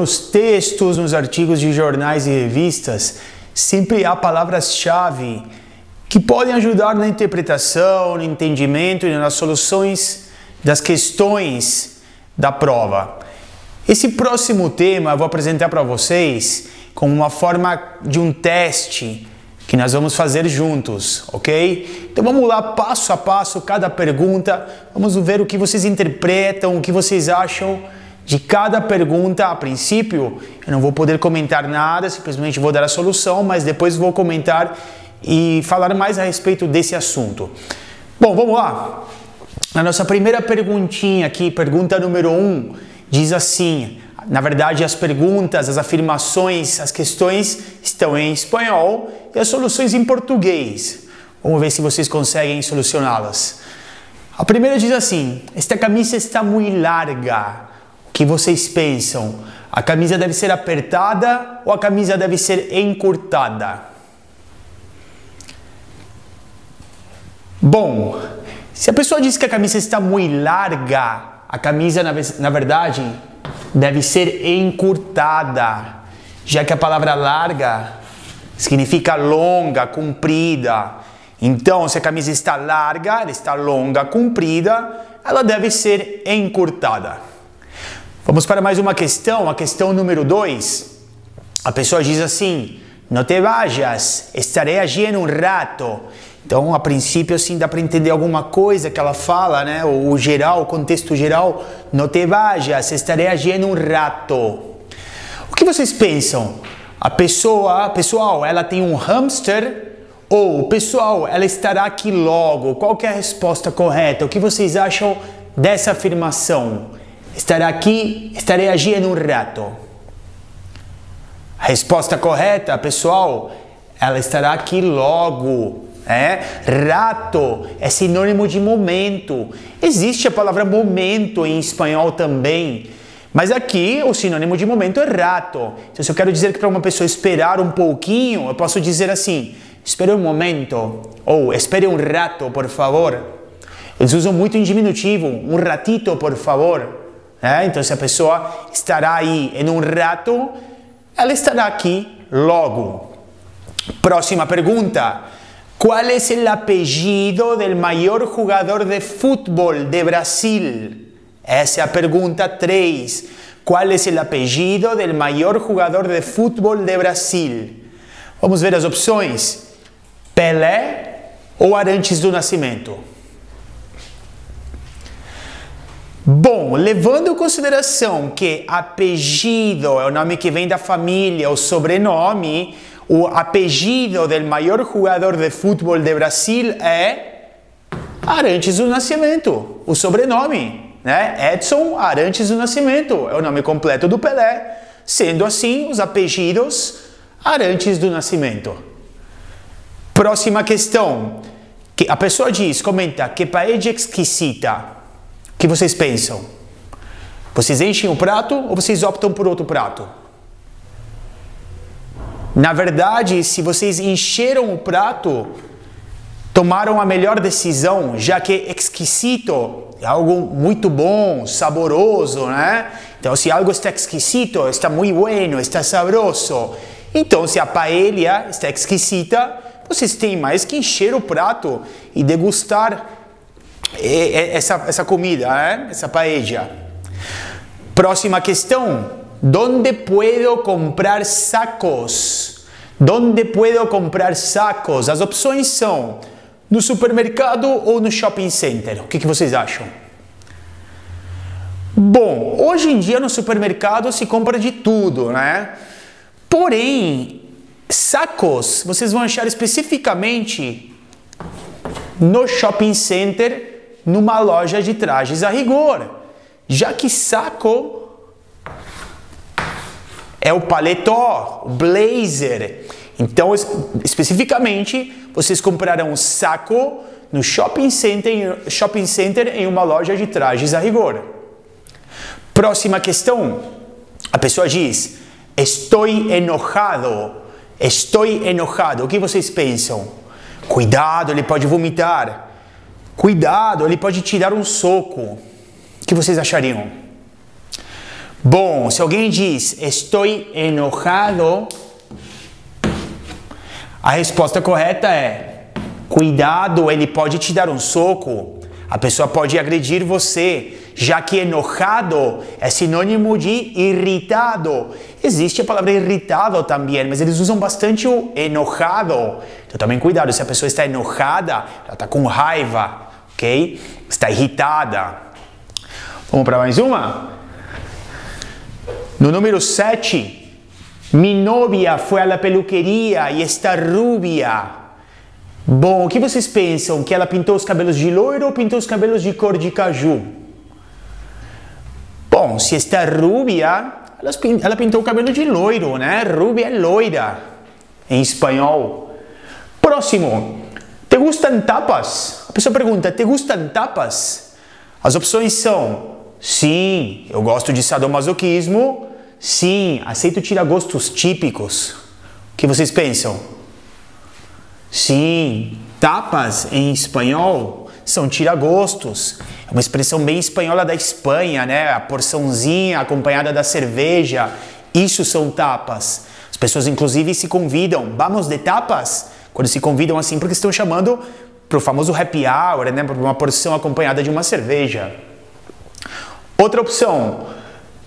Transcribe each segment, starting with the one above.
nos textos, nos artigos de jornais e revistas, sempre há palavras-chave que podem ajudar na interpretação, no entendimento e nas soluções das questões da prova. Esse próximo tema eu vou apresentar para vocês como uma forma de um teste que nós vamos fazer juntos, ok? Então vamos lá, passo a passo, cada pergunta, vamos ver o que vocês interpretam, o que vocês acham de cada pergunta. A princípio, eu não vou poder comentar nada, simplesmente vou dar a solução, mas depois vou comentar e falar mais a respeito desse assunto. Bom, vamos lá. A nossa primeira perguntinha aqui, pergunta número 1, diz assim, na verdade as perguntas, as afirmações, as questões estão em espanhol e as soluções em português. Vamos ver se vocês conseguem solucioná-las. A primeira diz assim, esta camisa está muito larga. O que vocês pensam? A camisa deve ser apertada ou a camisa deve ser encurtada? Bom, se a pessoa diz que a camisa está muito larga, a camisa, na verdade, deve ser encurtada, já que a palavra larga significa longa, comprida. Então, se a camisa está larga, ela está longa, comprida, ela deve ser encurtada. Vamos para mais uma questão, a questão número 2. A pessoa diz assim, não te vayas, estarei aqui em um rato. Então, a princípio, assim, dá para entender alguma coisa que ela fala, né? O geral, o contexto geral. Não te vayas, estarei aqui em um rato. O que vocês pensam? Pessoal, ela tem um hamster? Ou, pessoal, ela estará aqui logo? Qual que é a resposta correta? O que vocês acham dessa afirmação? Estarei aqui em um rato. A resposta correta, pessoal, ela estará aqui logo. Rato é sinônimo de momento. Existe a palavra momento em espanhol também, mas aqui o sinônimo de momento é rato. Então, se eu quero dizer que para uma pessoa esperar um pouquinho, eu posso dizer assim, espere um momento, ou espere um rato, por favor. Eles usam muito em diminutivo, um ratito, por favor. Então, se a pessoa estará aí em um rato, ela estará aqui logo. Próxima pergunta. ¿Cuál es el apellido del mayor jugador de fútbol de Brasil? Essa é a pergunta 3. ¿Cuál es el apellido del mayor jugador de fútbol de Brasil? Vamos ver as opções. Pelé ou Arantes do Nascimento? Bom, levando em consideração que apellido é o nome que vem da família, o sobrenome, o apellido del maior jogador de futebol de Brasil é Arantes do Nascimento, o sobrenome, né? Edson Arantes do Nascimento é o nome completo do Pelé, sendo assim os apellidos Arantes do Nascimento. Próxima questão, que a pessoa comenta, que paella exquisita. O que vocês pensam? Vocês enchem o prato ou vocês optam por outro prato? Na verdade, se vocês encheram o prato, tomaram a melhor decisão, já que exquisito é algo muito bom, saboroso, né? Então, se algo está exquisito, está muito bueno, está saboroso. Então, se a paella está exquisita, vocês têm mais que encher o prato e degustar essa comida, né? Essa paella. Próxima questão. ¿Dónde puedo comprar sacos? ¿Dónde puedo comprar sacos? As opções são no supermercado ou no shopping center. O que vocês acham? Bom, hoje em dia no supermercado se compra de tudo, né? Porém, sacos vocês vão achar especificamente no shopping center, numa loja de trajes a rigor. Já que saco é o paletó, o blazer. Então, especificamente, vocês comprarão um saco no shopping center em uma loja de trajes a rigor. Próxima questão. A pessoa diz, estou enojado. Estou enojado. O que vocês pensam? Cuidado, ele pode vomitar. Cuidado, ele pode te dar um soco. O que vocês achariam? Bom, se alguém diz estou enojado, a resposta correta é cuidado, ele pode te dar um soco, a pessoa pode agredir você, já que enojado é sinônimo de irritado. Existe a palavra irritável também, mas eles usam bastante o enojado. Então também cuidado, se a pessoa está enojada, ela está com raiva, ok? Está irritada. Vamos para mais uma? No número 7, mi novia foi à peluqueria e está rubia. Bom, o que vocês pensam? Que ela pintou os cabelos de loiro ou pintou os cabelos de cor de caju? Bom, se está rubia, ela pintou o cabelo de loiro, né? Rubia é loira, em espanhol. Próximo, ¿te gustan tapas? A pessoa pergunta, ¿te gustan tapas? As opções são, sim, eu gosto de sadomasoquismo, sim, aceito tiragostos típicos. O que vocês pensam? Sim, tapas em espanhol são tiragostos. É uma expressão bem espanhola da Espanha, né? A porçãozinha acompanhada da cerveja. Isso são tapas. As pessoas inclusive se convidam, vamos de tapas? Quando se convidam assim porque estão chamando para o famoso happy hour, né? Para uma porção acompanhada de uma cerveja. Outra opção,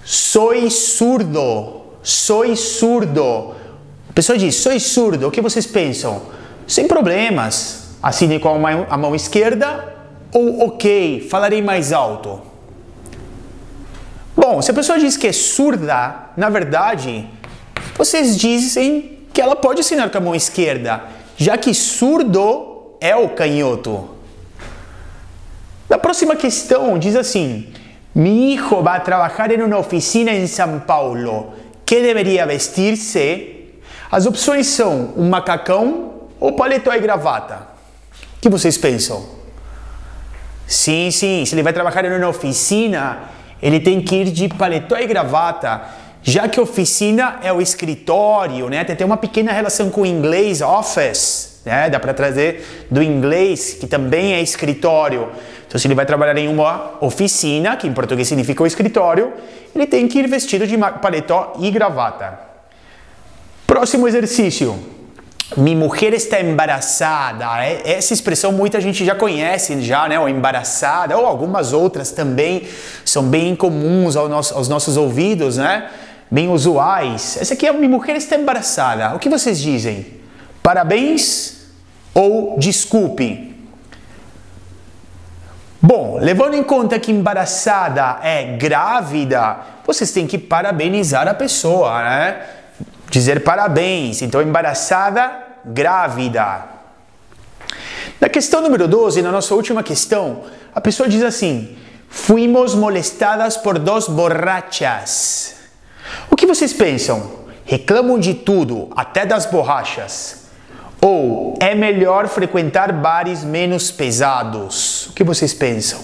soy surdo. Soy surdo. A pessoa diz, soy surdo. O que vocês pensam? Sem problemas, assine com a mão esquerda ou ok, falarei mais alto. Bom, se a pessoa diz que é surda, na verdade, vocês dizem que ela pode assinar com a mão esquerda, já que surdo é o canhoto. Na próxima questão, diz assim, mi hijo va a trabajar en una oficina en São Paulo, que deveria vestir-se? As opções são um macacão ou paletó e gravata? O que vocês pensam? Sim, sim, se ele vai trabalhar em uma oficina, ele tem que ir de paletó e gravata, já que oficina é o escritório, né? Tem uma pequena relação com o inglês, office, né? Dá para trazer do inglês, que também é escritório. Então, se ele vai trabalhar em uma oficina, que em português significa o escritório, ele tem que ir vestido de paletó e gravata. Próximo exercício. Mi mujer está embaraçada. Essa expressão muita gente já conhece, já, né? Ou embaraçada, ou algumas outras também são bem comuns aos nossos ouvidos, né? Bem usuais. Essa aqui é mi mujer está embaraçada. O que vocês dizem? Parabéns ou desculpe? Bom, levando em conta que embaraçada é grávida, vocês têm que parabenizar a pessoa, né? Dizer parabéns. Então, embaraçada, grávida. Na questão número 12, na nossa última questão, a pessoa diz assim, fuimos molestadas por dos borrachas. O que vocês pensam? Reclamam de tudo, até das borrachas. Ou é melhor frequentar bares menos pesados? O que vocês pensam?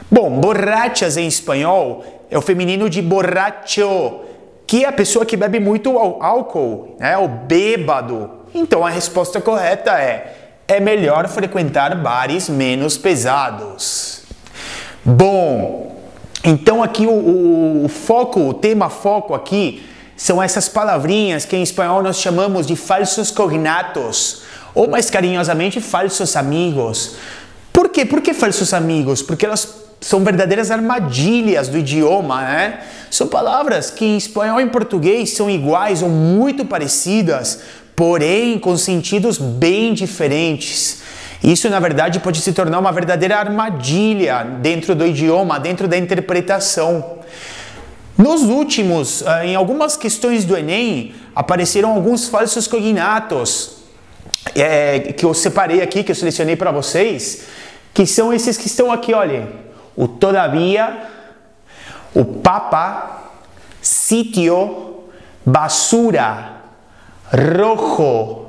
Bom, borrachas em espanhol é o feminino de borracho, que é a pessoa que bebe muito álcool, né? O bêbado. Então a resposta correta é melhor frequentar bares menos pesados. Bom, então aqui o foco, o tema foco aqui são essas palavrinhas que em espanhol nós chamamos de falsos cognatos, ou mais carinhosamente falsos amigos. Por quê? Por que falsos amigos? Porque elas são verdadeiras armadilhas do idioma, né? São palavras que em espanhol e em português são iguais ou muito parecidas, porém com sentidos bem diferentes. Isso, na verdade, pode se tornar uma verdadeira armadilha dentro do idioma, dentro da interpretação. Nos últimos, em algumas questões do Enem, apareceram alguns falsos cognatos que eu separei aqui, que eu selecionei para vocês, que são esses que estão aqui, olhem. O todavia, o papa, sitio, basura, rojo,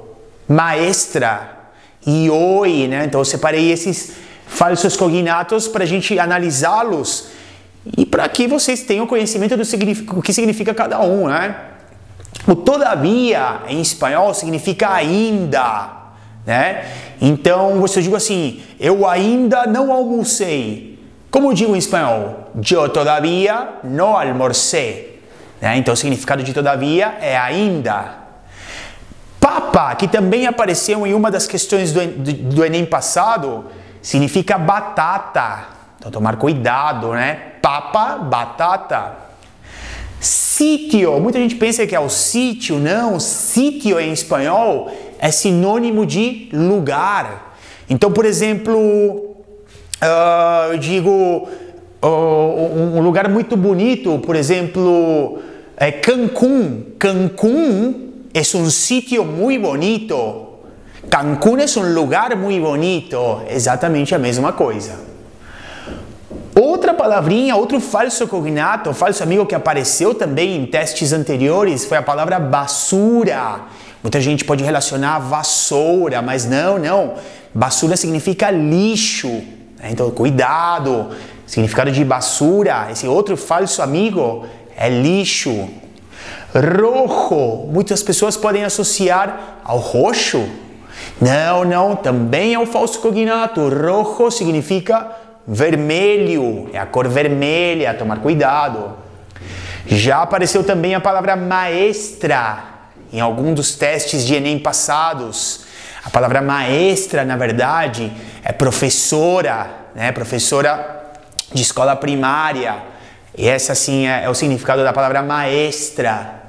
maestra e hoy, né? Então eu separei esses falsos cognatos para a gente analisá-los e para que vocês tenham conhecimento do que significa cada um, né? O todavia em espanhol significa ainda, né? Então, se eu digo assim, eu ainda não almocei, Como digo em espanhol? Yo todavía no almorcé. Então, o significado de todavia é ainda. Papa, que também apareceu em uma das questões do Enem passado, significa batata. Então, tomar cuidado, né? Papa, batata. Sítio, muita gente pensa que é o sítio, não. Sítio em espanhol é sinônimo de lugar. Então, por exemplo, eu digo um lugar muito bonito, por exemplo, Cancún. Cancún é um sítio muito bonito. Cancún é um lugar muito bonito. Exatamente a mesma coisa. Outra palavrinha, outro falso cognato, falso amigo que apareceu também em testes anteriores foi a palavra basura. Muita gente pode relacionar vassoura, mas não. Basura significa lixo. Então, cuidado. Significado de basura, esse outro falso amigo é lixo. Rojo, muitas pessoas podem associar ao roxo. Não, também é um falso cognato. Rojo significa vermelho, é a cor vermelha, tomar cuidado. Já apareceu também a palavra maestra em algum dos testes de Enem passados. A palavra maestra, na verdade, é professora, né? Professora de escola primária. E esse, assim, é o significado da palavra maestra.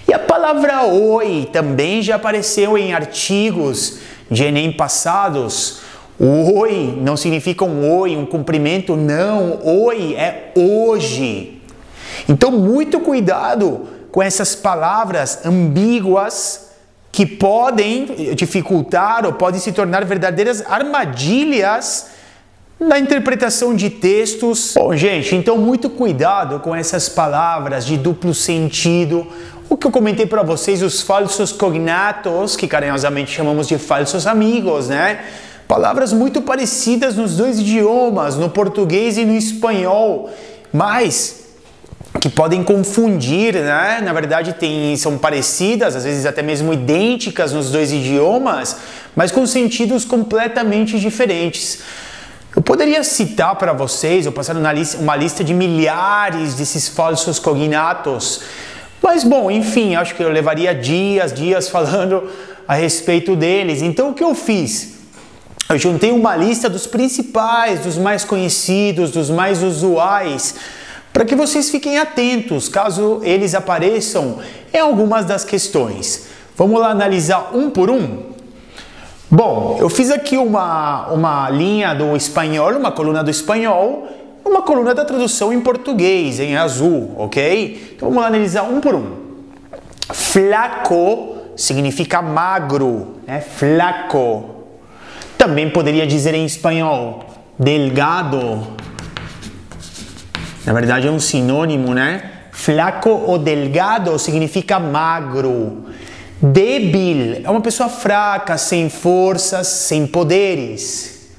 E a palavra oi também já apareceu em artigos de Enem passados. O oi não significa um oi, um cumprimento, não. Oi é hoje. Então, muito cuidado com essas palavras ambíguas que podem dificultar ou podem se tornar verdadeiras armadilhas na interpretação de textos. Bom, gente, então muito cuidado com essas palavras de duplo sentido. O que eu comentei para vocês, os falsos cognatos, que carinhosamente chamamos de falsos amigos, né? Palavras muito parecidas nos dois idiomas, no português e no espanhol, mas que podem confundir, né? Na verdade, são parecidas, às vezes até mesmo idênticas nos dois idiomas, mas com sentidos completamente diferentes. Eu poderia citar para vocês, eu passar uma lista de milhares desses falsos cognatos, mas bom, enfim, acho que eu levaria dias falando a respeito deles. Então, o que eu fiz? Eu juntei uma lista dos principais, dos mais conhecidos, dos mais usuais, para que vocês fiquem atentos, caso eles apareçam em algumas das questões. Vamos lá analisar um por um? Bom, eu fiz aqui uma linha do espanhol, uma coluna do espanhol, uma coluna da tradução em português, em azul, ok? Então vamos lá analisar um por um. Flaco significa magro, né? Flaco. Também poderia dizer em espanhol, delgado. Na verdade é um sinônimo, né? Flaco ou delgado significa magro. Débil é uma pessoa fraca, sem forças, sem poderes.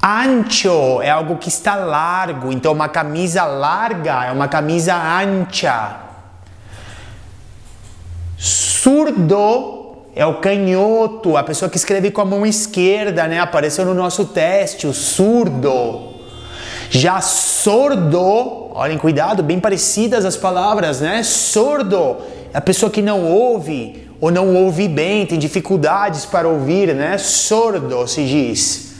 Ancho é algo que está largo, então uma camisa larga é uma camisa ancha. Surdo é o canhoto, a pessoa que escreve com a mão esquerda, né? Apareceu no nosso teste, o surdo. Já sordo, olhem, cuidado, bem parecidas as palavras, né? Sordo é a pessoa que não ouve ou não ouve bem, tem dificuldades para ouvir, né? Sordo se diz.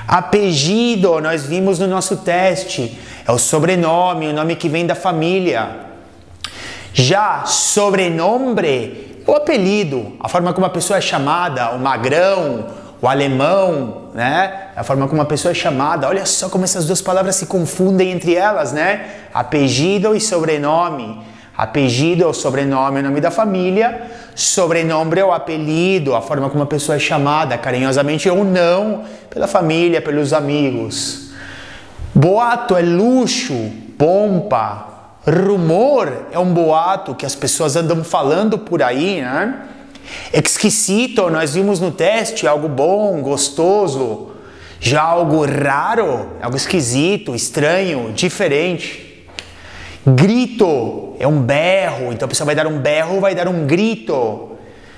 Apellido, nós vimos no nosso teste, é o sobrenome, o nome que vem da família. Já sobrenome, o apelido, a forma como a pessoa é chamada, o magrão, o alemão, né? A forma como a pessoa é chamada. Olha só como essas duas palavras se confundem entre elas, né? Apellido e sobrenome. Apellido é o sobrenome, é o nome da família. Sobrenome é o apelido, a forma como a pessoa é chamada, carinhosamente ou não, pela família, pelos amigos. Boato é luxo, pompa. Rumor é um boato que as pessoas andam falando por aí, né? Exquisito, nós vimos no teste, algo bom, gostoso. Já algo raro, algo esquisito, estranho, diferente. Grito é um berro, então a pessoa vai dar um berro, vai dar um grito.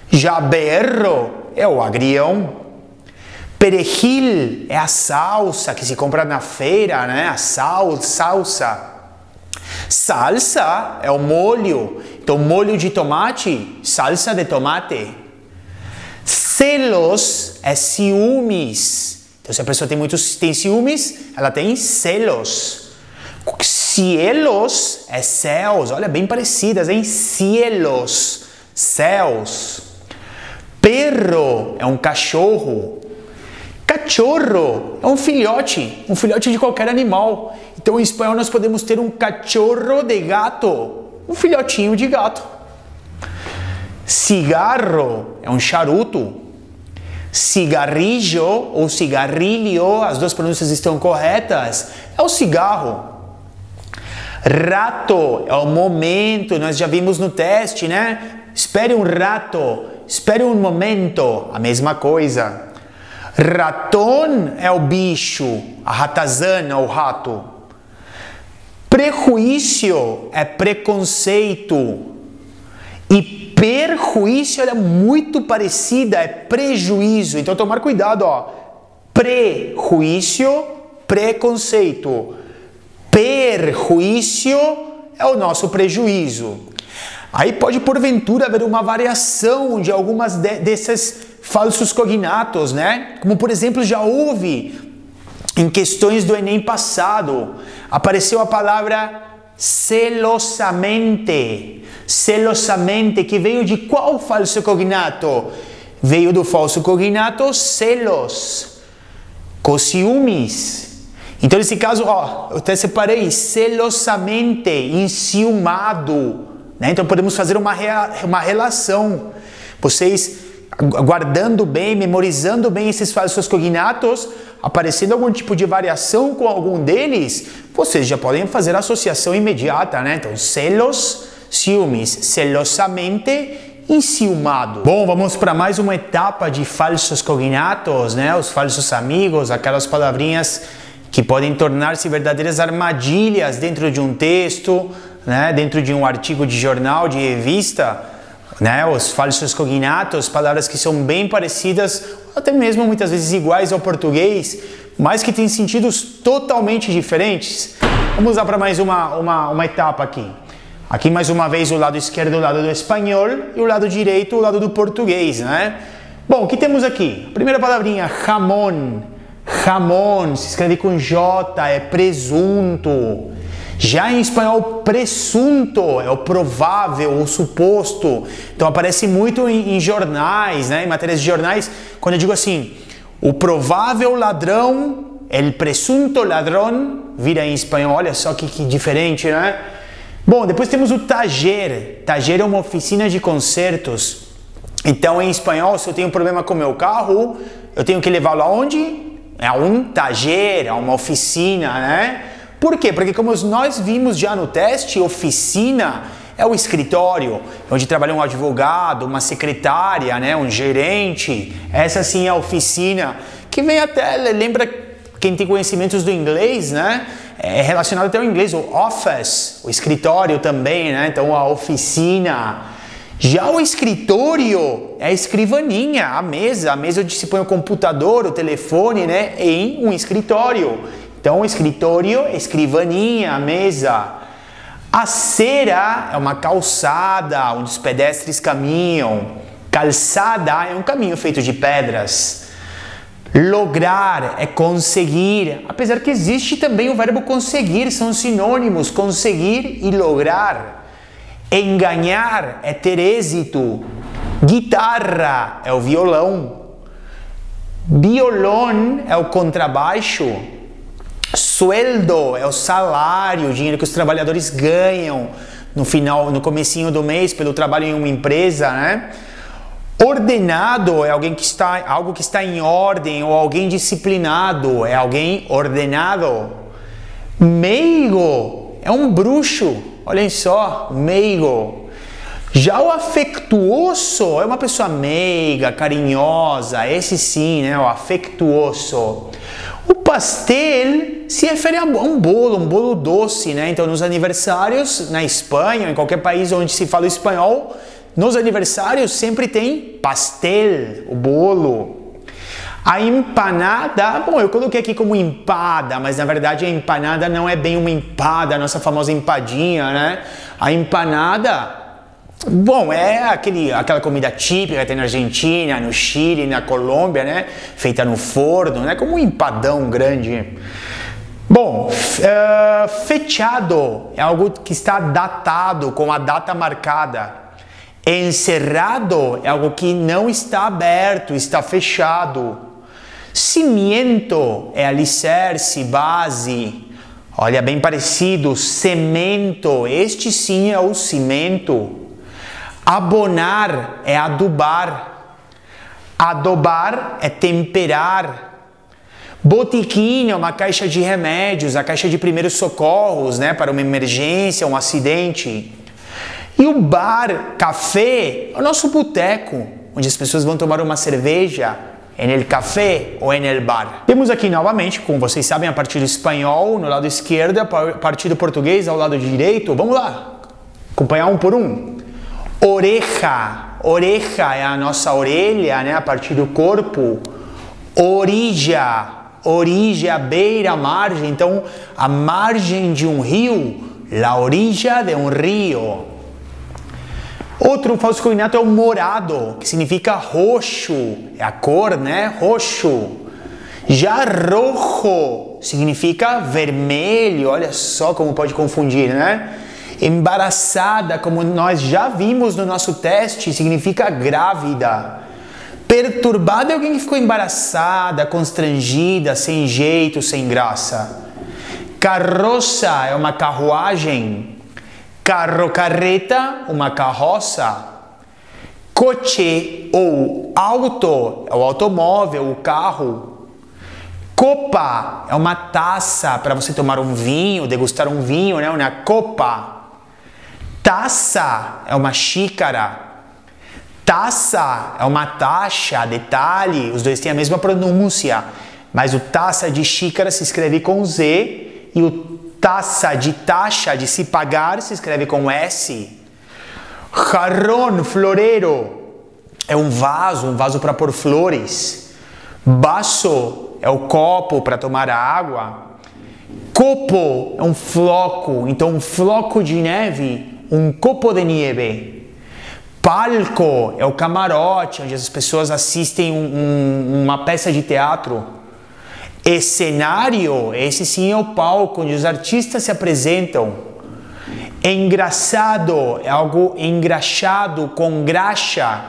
Já berro é o agrião. Perejil é a salsa que se compra na feira, né? A salsa. Salsa é o molho. Então, molho de tomate, salsa de tomate. Celos é ciúmes. Então, se a pessoa tem ciúmes, ela tem celos. Cielos é céus. Olha, bem parecidas, hein? Cielos, céus. Perro é um cachorro. Cachorro é um filhote de qualquer animal. Então, em espanhol, nós podemos ter um cachorro de gato, um filhotinho de gato. Cigarro é um charuto. Cigarrillo ou cigarrilho, as duas pronúncias estão corretas, é o cigarro. Rato é o momento, nós já vimos no teste, né? Espere um rato, espere um momento, a mesma coisa. Raton é o bicho, a ratazana, o rato. Prejuízo é preconceito. E perjuízo é muito parecida, é prejuízo. Então tomar cuidado, ó. Prejuízo, preconceito. Perjuízo é o nosso prejuízo. Aí pode porventura haver uma variação de algumas desses falsos cognatos, né? Como por exemplo já houve em questões do Enem passado, apareceu a palavra celosamente. Celosamente, que veio de qual falso cognato? Veio do falso cognato celos, com ciúmes. Então nesse caso, ó, eu até separei celosamente, enciumado, né? Então podemos fazer uma relação. Vocês guardando bem, memorizando bem esses falsos cognatos, aparecendo algum tipo de variação com algum deles, vocês já podem fazer a associação imediata, né? Então, celos, ciúmes, celosamente, enciumado. Bom, vamos para mais uma etapa de falsos cognatos, né? Os falsos amigos, aquelas palavrinhas que podem tornar-se verdadeiras armadilhas dentro de um texto, né? Dentro de um artigo de jornal, de revista, né? Os falsos cognatos, palavras que são bem parecidas, até mesmo muitas vezes iguais ao português, mas que têm sentidos totalmente diferentes. Vamos lá para mais uma etapa aqui. Aqui mais uma vez o lado esquerdo, o lado do espanhol, e o lado direito, o lado do português, né? Bom, o que temos aqui? Primeira palavrinha, jamón. Jamón, se escreve com J, é presunto. Já em espanhol, presunto é o provável, o suposto. Então aparece muito em jornais, né? Em matérias de jornais, quando eu digo assim, o provável ladrão, el presunto ladrón, vira em espanhol, olha só que diferente, né? Bom, depois temos o taller. Taller é uma oficina de consertos. Então em espanhol, se eu tenho um problema com o meu carro, eu tenho que levá-lo aonde? É um taller, é uma oficina, né? Por quê? Porque como nós vimos já no teste, oficina é o escritório, onde trabalha um advogado, uma secretária, né? Um gerente. Essa sim é a oficina, que vem até, lembra quem tem conhecimentos do inglês, né? É relacionado até ao inglês, o office, o escritório também, né? Então a oficina. Já o escritório é a escrivaninha, a mesa onde se põe o computador, o telefone, né? Em um escritório. Então, o escritório, escrivaninha, a mesa. Acera é uma calçada onde os pedestres caminham. Calçada é um caminho feito de pedras. Lograr é conseguir, apesar que existe também o verbo conseguir, são sinônimos, conseguir e lograr. Enganar é ter êxito. Guitarra é o violão. Violão é o contrabaixo. Sueldo é o salário, o dinheiro que os trabalhadores ganham no final, no comecinho do mês pelo trabalho em uma empresa, né? Ordenado é alguém que está, algo que está em ordem, ou alguém disciplinado, é alguém ordenado. Meigo é um bruxo, olhem só, meigo. Já o afectuoso é uma pessoa meiga, carinhosa, esse sim, né? O afectuoso. O pastel se refere a um bolo doce, né? Então, nos aniversários, na Espanha, em qualquer país onde se fala espanhol, nos aniversários sempre tem pastel, o bolo. A empanada, bom, eu coloquei aqui como empada, mas na verdade a empanada não é bem uma empada, a nossa famosa empadinha, né? A empanada, bom, é aquela comida típica que tem na Argentina, no Chile, na Colômbia, né? Feita no forno, né? Como um empadão grande. Bom, fechado é algo que está datado, com a data marcada. Encerrado é algo que não está aberto, está fechado. Cimento é alicerce, base. Olha, bem parecido. Cemento, este sim é o cimento. Abonar é adubar. Adobar é temperar. Botiquim é uma caixa de remédios, a caixa de primeiros socorros, né, para uma emergência, um acidente. E o bar, café, é o nosso boteco, onde as pessoas vão tomar uma cerveja, en el café ou en el bar. Temos aqui novamente, como vocês sabem, a partir do espanhol no lado esquerdo, a partir do português ao lado direito. Vamos lá, acompanhar um por um. Oreja, oreja é a nossa orelha, né, a partir do corpo. Orilla, orilla, beira, margem. Então, a margem de um rio, la orilla de um rio. Outro falso cognato é o morado, que significa roxo, é a cor, né? Roxo. Já rojo significa vermelho, olha só como pode confundir, né? Embaraçada, como nós já vimos no nosso teste, significa grávida. Perturbada é alguém que ficou embaraçada, constrangida, sem jeito, sem graça. Carroça é uma carruagem. Carro-carreta, uma carroça. Coche ou auto é o automóvel, o carro. Copa é uma taça para você tomar um vinho, degustar um vinho, né? Uma copa. Taça é uma xícara. Taça é uma taxa, detalhe, os dois têm a mesma pronúncia, mas o taça de xícara se escreve com Z e o taça de taxa, de se pagar, se escreve com S. Jarrón, floreiro, é um vaso para pôr flores. Baço é o copo para tomar água. Copo é um floco, então um floco de neve, um copo de nieve. Palco é o camarote, onde as pessoas assistem uma peça de teatro. Escenário, esse sim é o palco, onde os artistas se apresentam. Engraçado é algo engraxado, com graxa.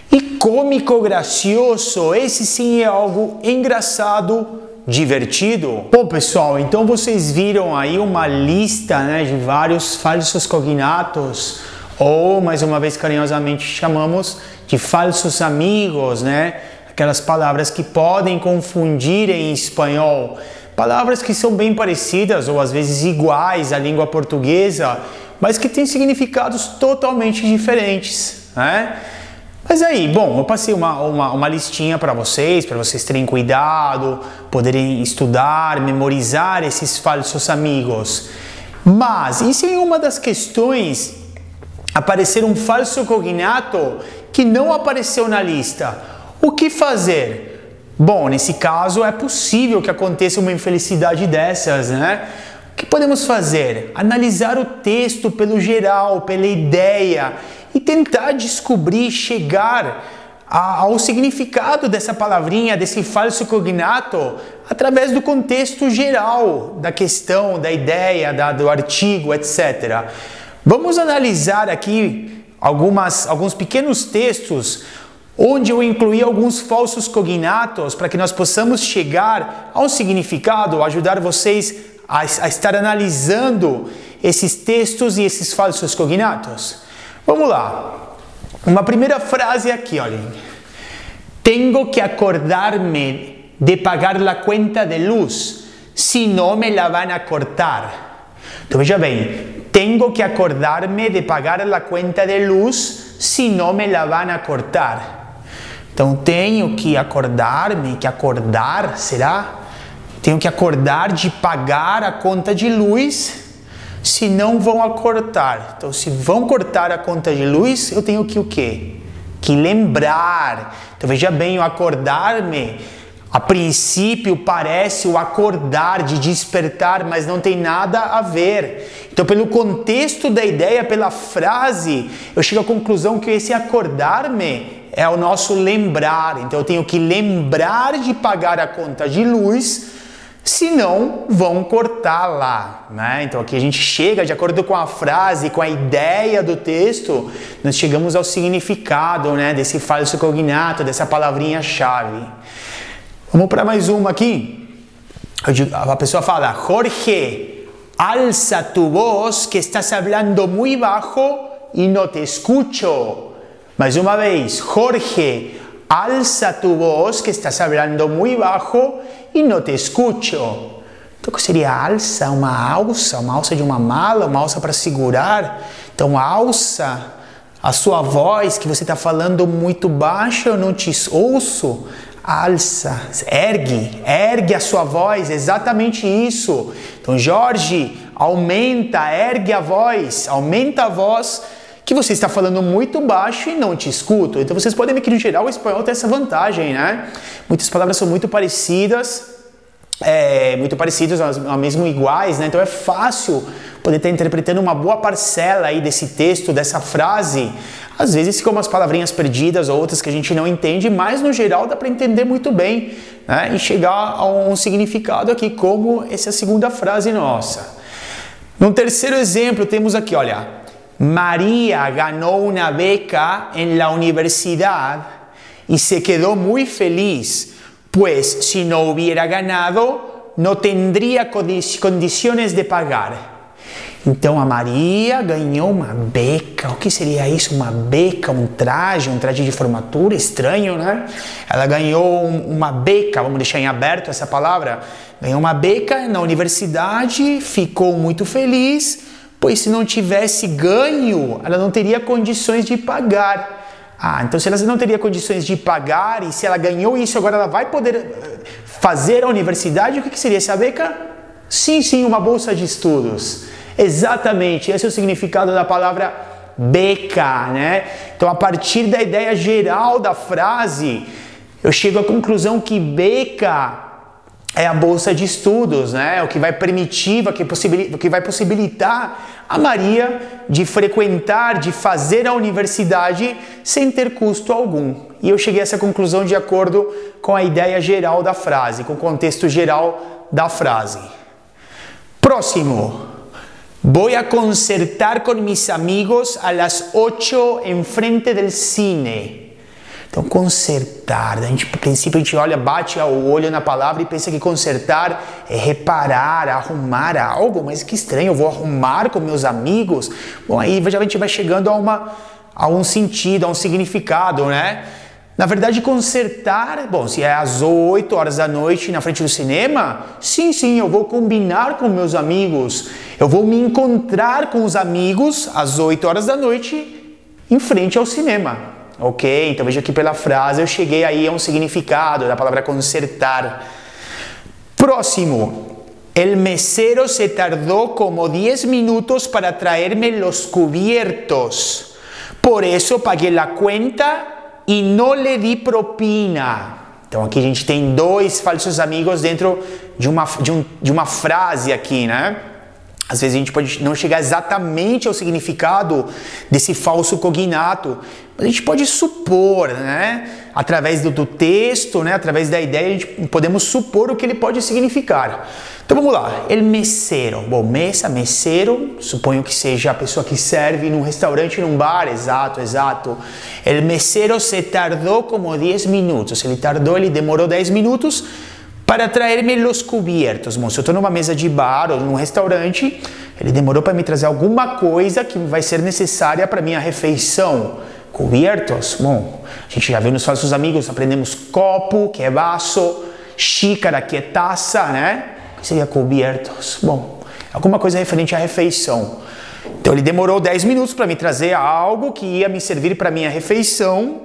E cômico, gracioso, esse sim é algo engraçado, divertido. Bom, pessoal, então vocês viram aí uma lista, né, de vários falsos cognatos, ou, mais uma vez carinhosamente chamamos de falsos amigos, né? Aquelas palavras que podem confundir em espanhol. Palavras que são bem parecidas ou às vezes iguais à língua portuguesa, mas que têm significados totalmente diferentes, né? Mas aí, bom, eu passei uma listinha para vocês terem cuidado, poderem estudar, memorizar esses falsos amigos. Mas, e se em uma das questões aparecer um falso cognato que não apareceu na lista? O que fazer? Bom, nesse caso é possível que aconteça uma infelicidade dessas, né? O que podemos fazer? Analisar o texto pelo geral, pela ideia e tentar descobrir, chegar ao significado dessa palavrinha, desse falso cognato, através do contexto geral da questão, da ideia, do artigo, etc. Vamos analisar aqui alguns pequenos textos onde eu incluí alguns falsos cognatos para que nós possamos chegar ao significado, ajudar vocês a estar analisando esses textos e esses falsos cognatos. Vamos lá. Uma primeira frase aqui, olhem. Tengo que acordarme de pagar la cuenta de luz, si no me la van a cortar. Então veja bem, tengo que acordarme de pagar la cuenta de luz, si no me la van a cortar. Então, tenho que acordar-me, que acordar, será? Tenho que acordar de pagar a conta de luz, se não vão cortar. Então, se vão cortar a conta de luz, eu tenho que o quê? que lembrar. Então veja bem, o acordar-me, a princípio parece o acordar, de despertar, mas não tem nada a ver. Então pelo contexto da ideia, pela frase, eu chego à conclusão que esse acordar-me é o nosso lembrar. Então eu tenho que lembrar de pagar a conta de luz, senão vão cortar lá, né? Então aqui a gente chega, de acordo com a frase, com a ideia do texto, nós chegamos ao significado, né, desse falso cognato, dessa palavrinha-chave. Vamos para mais uma aqui. A pessoa fala: Jorge, alza tu voz que estás hablando muy bajo y no te escucho. Mais uma vez, Jorge, alza tu voz que estás hablando muy bajo e não te escucho. Então, o que seria alça? Uma alça de uma mala, uma alça para segurar. Então, alça a sua voz, que você está falando muito baixo, eu não te ouço. Alça, ergue a sua voz, exatamente isso. Então, Jorge, ergue a voz, aumenta a voz, que você está falando muito baixo e não te escuto. Então vocês podem ver que no geral o espanhol tem essa vantagem, né? Muitas palavras são muito parecidas, ou mesmo iguais, né? Então é fácil poder estar interpretando uma boa parcela aí desse texto, dessa frase. Às vezes ficam umas palavrinhas perdidas, outras que a gente não entende, mas no geral dá para entender muito bem, né? E chegar a um significado aqui, como essa segunda frase nossa. No terceiro exemplo temos aqui, olha: María ganó una beca en la universidad y se quedó muy feliz, pues si no hubiera ganado, no tendría condiciones de pagar. Então a Maria ganhou uma beca. O que seria isso? Uma beca, um traje de formatura, estranho, né? Ela ganhou uma beca, vamos deixar em aberto essa palavra. Ganhou uma beca na universidade, ficou muito feliz, pois se não tivesse ganho, ela não teria condições de pagar. Então se ela não teria condições de pagar, e se ela ganhou isso, agora ela vai poder fazer a universidade, o que seria essa beca? Sim, uma bolsa de estudos. Exatamente, esse é o significado da palavra beca, né? Então, a partir da ideia geral da frase, eu chego à conclusão que beca é a bolsa de estudos, né? O que vai permitir, o que vai possibilitar a Maria de frequentar, de fazer a universidade sem ter custo algum. E eu cheguei a essa conclusão de acordo com a ideia geral da frase, com o contexto geral da frase. Próximo. Voy a concertar con mis amigos a las 8 enfrente del cine. Então, consertar, a princípio a gente olha, bate o olho na palavra e pensa que consertar é reparar, arrumar algo, mas que estranho, eu vou arrumar com meus amigos. Bom, aí a gente vai chegando a um sentido, a um significado, né? Na verdade, consertar, bom, se é às 8 horas da noite na frente do cinema, sim, eu vou combinar com meus amigos, eu vou me encontrar com os amigos às 8 horas da noite em frente ao cinema. Ok? Então veja que pela frase eu cheguei aí a um significado da palavra consertar. Próximo. El mesero se tardó como 10 minutos para traerme los cubiertos. Por eso pagué la cuenta e não lhe di propina. Então aqui a gente tem dois falsos amigos dentro de uma frase aqui, né? Às vezes a gente pode não chegar exatamente ao significado desse falso cognato, mas a gente pode supor, né? Através do texto, né? Através da ideia, a gente podemos supor o que ele pode significar. Então vamos lá, el mesero. Bom, mesa, mesero, suponho que seja a pessoa que serve num restaurante, num bar, exato. El mesero se tardou como 10 minutos. Ele demorou 10 minutos para trazer-me los cubiertos. Bom, se eu estou numa mesa de bar ou num restaurante, ele demorou para me trazer alguma coisa que vai ser necessária para minha refeição. Cubiertos, bom, a gente já viu nos falsos amigos, aprendemos copo, que é vaso, xícara, que é taça, né? O que seria cubiertos? Bom, alguma coisa referente à refeição. Então ele demorou 10 minutos para me trazer algo que ia me servir para minha refeição.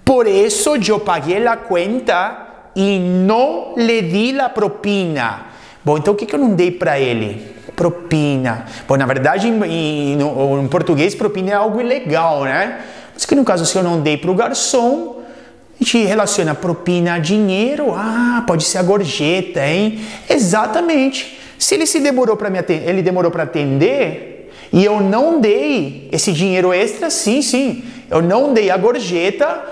Por isso eu paguei a conta e não lhe di la propina. Bom, então o que eu não dei para ele? Propina. Bom, na verdade, em português, propina é algo ilegal, né? Mas que no caso, se eu não dei para o garçom, a gente relaciona propina a dinheiro. Ah, pode ser a gorjeta, hein? Exatamente. Se ele demorou para atender e eu não dei esse dinheiro extra, sim, eu não dei a gorjeta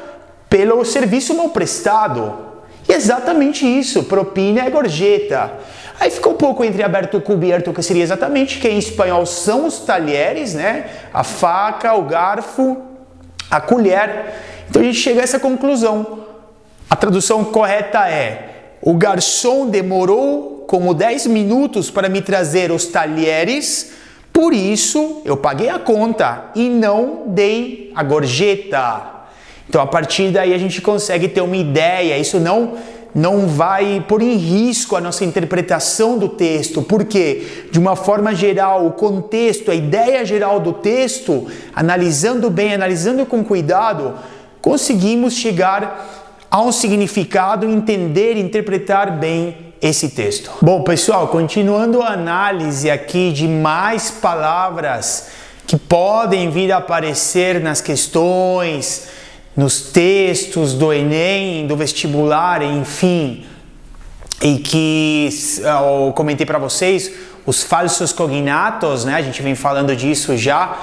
pelo serviço mal prestado. E exatamente isso, propina é gorjeta. Aí fica um pouco entre aberto e coberto, que seria exatamente que em espanhol são os talheres, né? A faca, o garfo, a colher. Então a gente chega a essa conclusão. A tradução correta é: o garçom demorou como 10 minutos para me trazer os talheres, por isso eu paguei a conta e não dei a gorjeta. Então a partir daí a gente consegue ter uma ideia. Isso não vai pôr em risco a nossa interpretação do texto, porque, de uma forma geral, o contexto, a ideia geral do texto, analisando bem, analisando com cuidado, conseguimos chegar a um significado, entender, interpretar bem esse texto. Bom, pessoal, continuando a análise aqui de mais palavras que podem vir a aparecer nas questões, nos textos do Enem, do vestibular, enfim, e que eu comentei para vocês, os falsos cognatos, né? A gente vem falando disso já.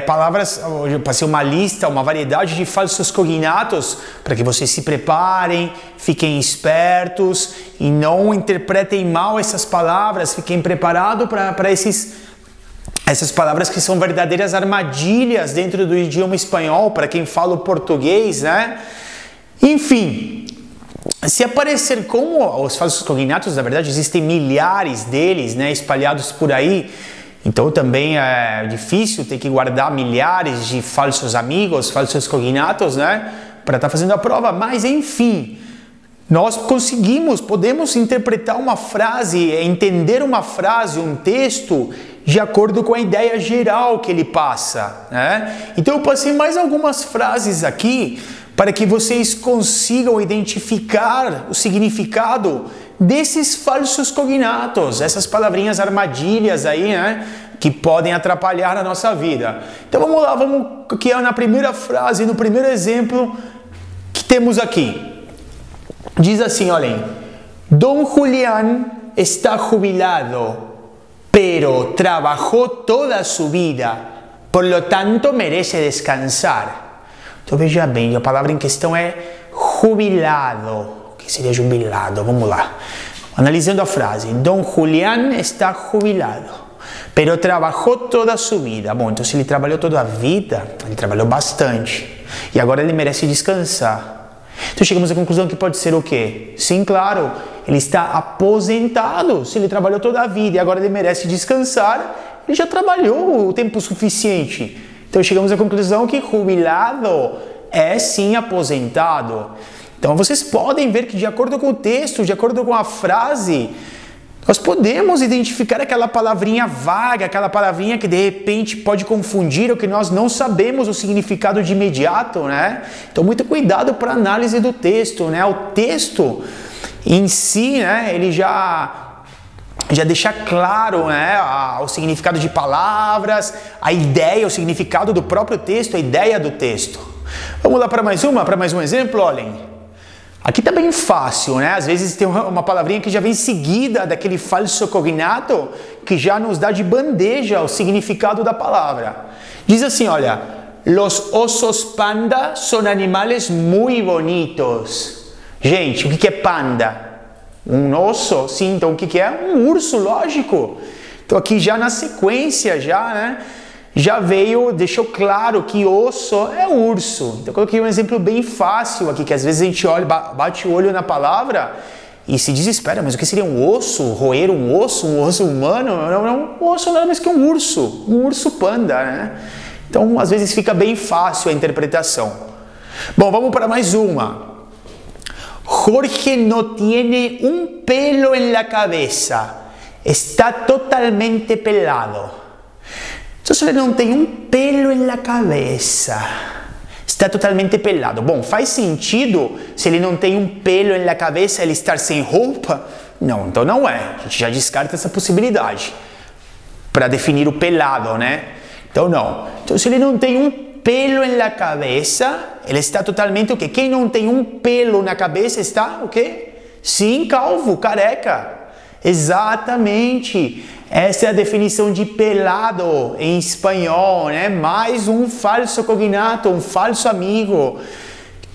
Palavras, eu passei uma lista, uma variedade de falsos cognatos para que vocês se preparem, fiquem espertos e não interpretem mal essas palavras, fiquem preparados para essas palavras que são verdadeiras armadilhas dentro do idioma espanhol, para quem fala o português, né? Enfim, se aparecer como os falsos cognatos, na verdade existem milhares deles, né, espalhados por aí. Então também é difícil ter que guardar milhares de falsos amigos, falsos cognatos, né, para estar fazendo a prova. Mas enfim, nós podemos interpretar uma frase, entender uma frase, um texto, de acordo com a ideia geral que ele passa, né? Então eu passei mais algumas frases aqui para que vocês consigam identificar o significado desses falsos cognatos, essas palavrinhas armadilhas aí, né, que podem atrapalhar a nossa vida. Então vamos lá, vamos aqui na primeira frase, no primeiro exemplo que temos aqui. Diz assim, olhem: Don Julián está jubilado, pero trabajó toda su vida, por lo tanto merece descansar. Então veja bem, a palavra em questão é jubilado. O que seria jubilado? Vamos lá. Analisando a frase. Don Julián está jubilado, pero trabajó toda su vida. Bom, então se ele trabalhou toda a vida, ele trabalhou bastante. E agora ele merece descansar. Então chegamos à conclusão que pode ser o quê? Sim, claro, ele está aposentado. Se ele trabalhou toda a vida e agora ele merece descansar, ele já trabalhou o tempo suficiente. Então chegamos à conclusão que jubilado é sim aposentado. Então vocês podem ver que de acordo com o texto, de acordo com a frase, nós podemos identificar aquela palavrinha vaga, aquela palavrinha que de repente pode confundir ou que nós não sabemos o significado de imediato, né? Então muito cuidado para a análise do texto, né? O texto em si, né, ele já deixa claro, né, o significado de palavras, a ideia, o significado do próprio texto, a ideia do texto. Vamos lá para mais um exemplo, olhem. Aqui tá bem fácil, né? Às vezes tem uma palavrinha que já vem seguida daquele falso cognato que já nos dá de bandeja o significado da palavra. Diz assim, olha: Los osos panda son animales muy bonitos. Gente, o que é panda? Um osso? Sim, então o que é? Um urso, lógico. Então aqui já na sequência, né? Já deixou claro que osso é urso. Então eu coloquei um exemplo bem fácil aqui, que às vezes a gente olha, bate o olho na palavra e se desespera, mas o que seria um osso? Roer um osso humano? Não, um osso nada mais que um urso panda, né? Então às vezes fica bem fácil a interpretação. Bom, vamos para mais uma. Jorge no tiene un pelo en la cabeza, está totalmente pelado. Então, se ele não tem um pelo na cabeça, está totalmente pelado. Bom, faz sentido se ele não tem um pelo na cabeça, ele estar sem roupa? Não, então não é. A gente já descarta essa possibilidade para definir o pelado, né? Então não. Então se ele não tem um pelo na cabeça, ele está totalmente o quê? Quem não tem um pelo na cabeça está o quê? Sim, calvo, careca. Exatamente. Essa é a definição de pelado em espanhol, né? Mais um falso cognato, um falso amigo,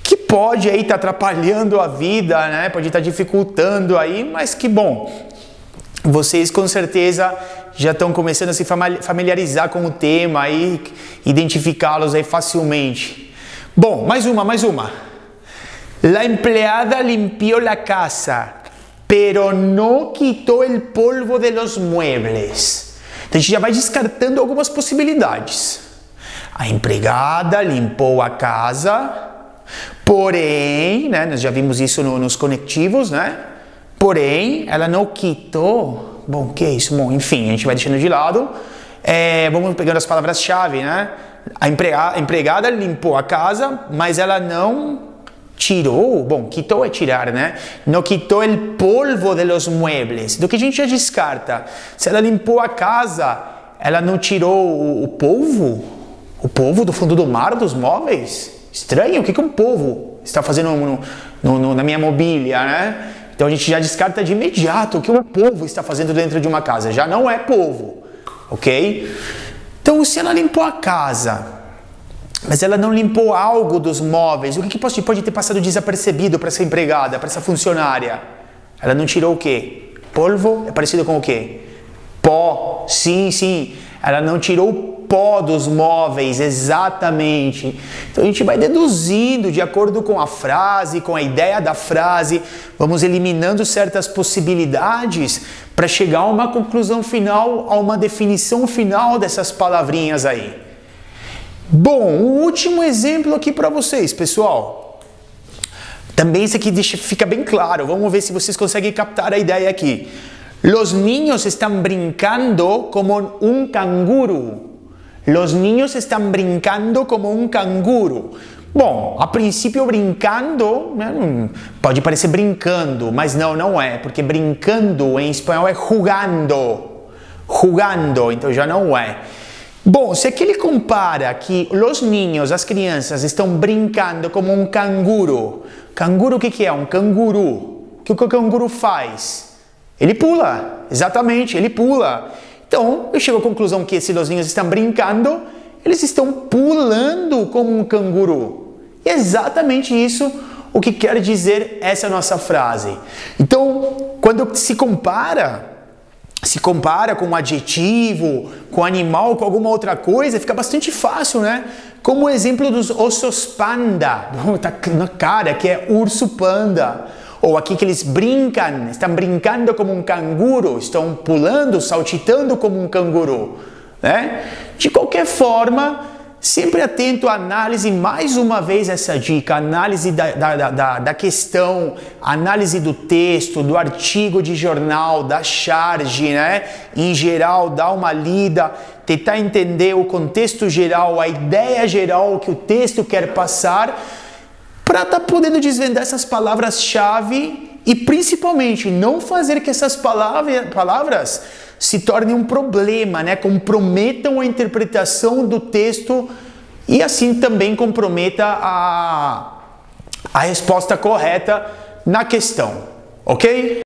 que pode aí estar atrapalhando a vida, né? Pode estar dificultando aí, mas que bom. Vocês com certeza já estão começando a se familiarizar com o tema e identificá-los aí facilmente. Bom, mais uma. La empleada limpió la casa, pero no quitó el polvo de los muebles. Então a gente já vai descartando algumas possibilidades. A empregada limpou a casa, porém, né, nós já vimos isso nos conectivos, né? Porém, ela não quitou. Bom, o que é isso? Bom, enfim, a gente vai deixando de lado. Vamos pegando as palavras-chave, né? A empregada limpou a casa, mas ela não tirou. Bom, quitou é tirar, né? Não quitou o polvo de los muebles. Do que a gente já descarta. Se ela limpou a casa, ela não tirou o polvo? O polvo do fundo do mar dos móveis? Estranho, o que um polvo está fazendo na minha mobília, né? Então a gente já descarta de imediato o que um polvo está fazendo dentro de uma casa. Já não é polvo, ok? Então se ela limpou a casa, mas ela não limpou algo dos móveis, o que pode ter passado desapercebido para essa empregada, para essa funcionária? Ela não tirou o quê? Polvo é parecido com o quê? Pó, sim. Ela não tirou o pó dos móveis, exatamente. Então a gente vai deduzindo de acordo com a frase, com a ideia da frase, vamos eliminando certas possibilidades para chegar a uma conclusão final, a uma definição final dessas palavrinhas aí. Bom, o último exemplo aqui para vocês, pessoal. Também isso aqui fica bem claro, vamos ver se vocês conseguem captar a ideia aqui. Los niños están brincando como un canguro. Los niños están brincando como un canguro. Bom, a princípio brincando, né, pode parecer brincando, mas não é, porque brincando em espanhol é jugando. Jugando, então já não é. Bom, se aqui ele compara que os niños, as crianças, estão brincando como um canguro. Canguro o que é? Um canguru. O que o canguru faz? Ele pula, exatamente, ele pula. Então, eu chego à conclusão que se os ninhos estão brincando, eles estão pulando como um canguru. E é exatamente isso o que quer dizer essa nossa frase. Então, quando se compara com um adjetivo, com animal, com alguma outra coisa, fica bastante fácil, né? Como o exemplo dos ossos panda, tá na cara que é urso panda. Ou aqui que eles brincam, estão brincando como um canguru, estão pulando, saltitando como um canguru, né? De qualquer forma, sempre atento à análise, mais uma vez essa dica, análise da questão, análise do texto, do artigo de jornal, da charge, né? Em geral, dá uma lida, tentar entender o contexto geral, a ideia geral que o texto quer passar, para estar podendo desvendar essas palavras-chave e principalmente não fazer que essas palavras se tornem um problema, né? Comprometam a interpretação do texto e assim também comprometa a resposta correta na questão, ok?